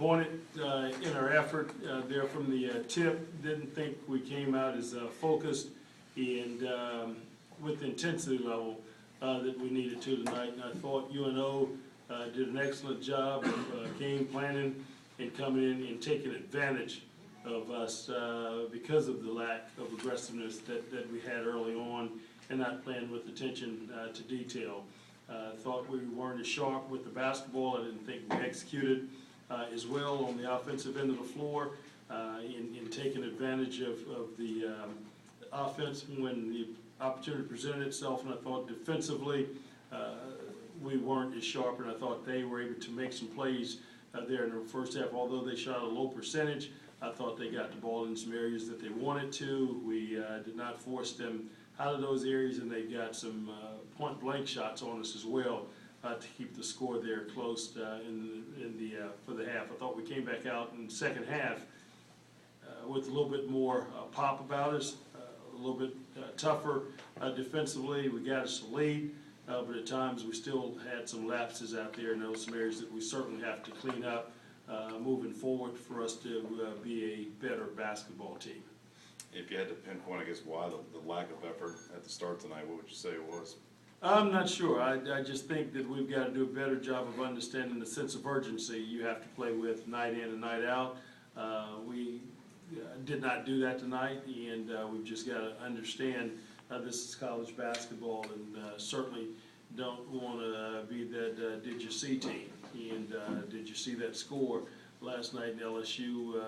disappointed in our effort there from the tip. Didn't think we came out as focused and with the intensity level that we needed to tonight. And I thought UNO did an excellent job of game planning and coming in and taking advantage of us because of the lack of aggressiveness that we had early on and not playing with attention to detail. Thought we weren't as sharp with the basketball. I didn't think we executed as well on the offensive end of the floor in taking advantage of the offense when the opportunity presented itself. And I thought defensively we weren't as sharp, and I thought they were able to make some plays there in the first half. Although they shot a low percentage, I thought they got the ball in some areas that they wanted to. We did not force them out of those areas, and they got some point-blank shots on us as well to keep the score there close for the half. I thought we came back out in the second half with a little bit more pop about us, a little bit tougher defensively. We got us a lead, but at times we still had some lapses out there, and those some areas that we certainly have to clean up moving forward for us to be a better basketball team. If you had to pinpoint, I guess, why the lack of effort at the start tonight, what would you say it was? I'm not sure. I just think that we've got to do a better job of understanding the sense of urgency you have to play with night in and night out. We did not do that tonight, and we've just got to understand this is college basketball, and certainly don't want to be that did you see team, and did you see that score last night in LSU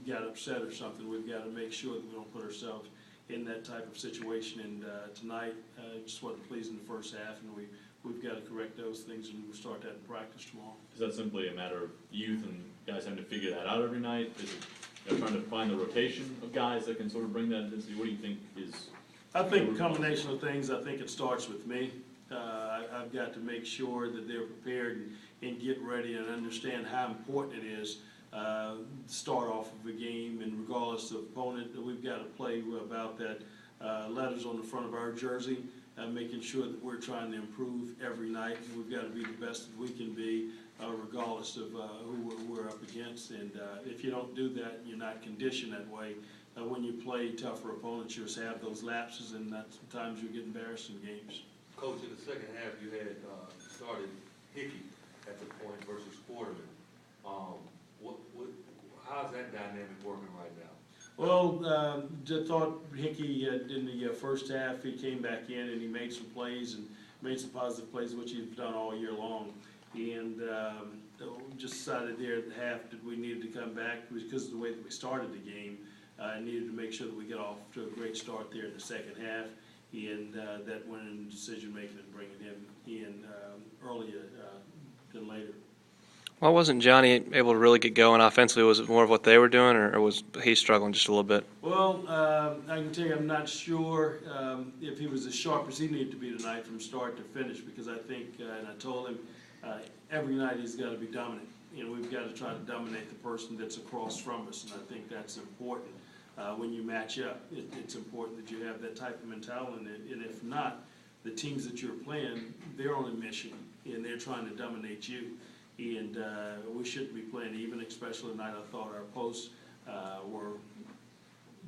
got upset or something. We've got to make sure that we don't put ourselves in that type of situation, and tonight just wasn't pleased in the first half, and we've got to correct those things, and we'll start that in practice tomorrow. Is that simply a matter of youth and guys having to figure that out every night? Is it trying to find the rotation of guys that can sort of bring that intensity? What do you think is? I think a combination of things. I think it starts with me. I've got to make sure that they're prepared and get ready and understand how important it is to start off of a game, and regardless of opponent, that we've got to play about that letters on the front of our jersey, making sure that we're trying to improve every night. And we've got to be the best that we can be, regardless of who we're up against. And if you don't do that, you're not conditioned that way. When you play tougher opponents, you just have those lapses, and sometimes you get embarrassed in games. Coach, in the second half, you had started Hickey at the point versus Quarterman. How's that dynamic working right now? Well, I thought Hickey in the first half, he came back in and he made some plays and made some positive plays, which he's done all year long. And just decided there at the half that we needed to come back because of the way that we started the game. Needed to make sure that we get off to a great start there in the second half, and that went in decision-making and bringing him in earlier than later. Why wasn't Johnny able to really get going offensively? Was it more of what they were doing, or was he struggling just a little bit? Well, I can tell you I'm not sure if he was as sharp as he needed to be tonight from start to finish, because I think, and I told him, every night he's got to be dominant. You know, we've got to try to dominate the person that's across from us, and I think that's important. When you match up, it's important that you have that type of mentality, and if not, the teams that you're playing, they're on a mission, and they're trying to dominate you. And we shouldn't be playing even, especially tonight. I thought our posts were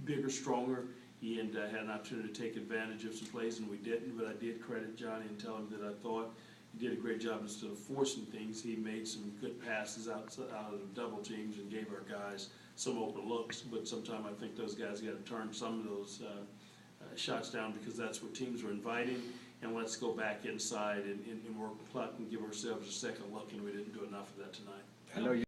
bigger, stronger, and had an opportunity to take advantage of some plays, and we didn't. But I did credit Johnny and tell him that I thought he did a great job. Instead of forcing things, he made some good passes out of double teams and gave our guys some open looks. But sometimes I think those guys got to turn some of those shots down, because that's what teams are inviting. And let's go back inside and work the clock and give ourselves a second look, and we didn't do enough of that tonight. I know you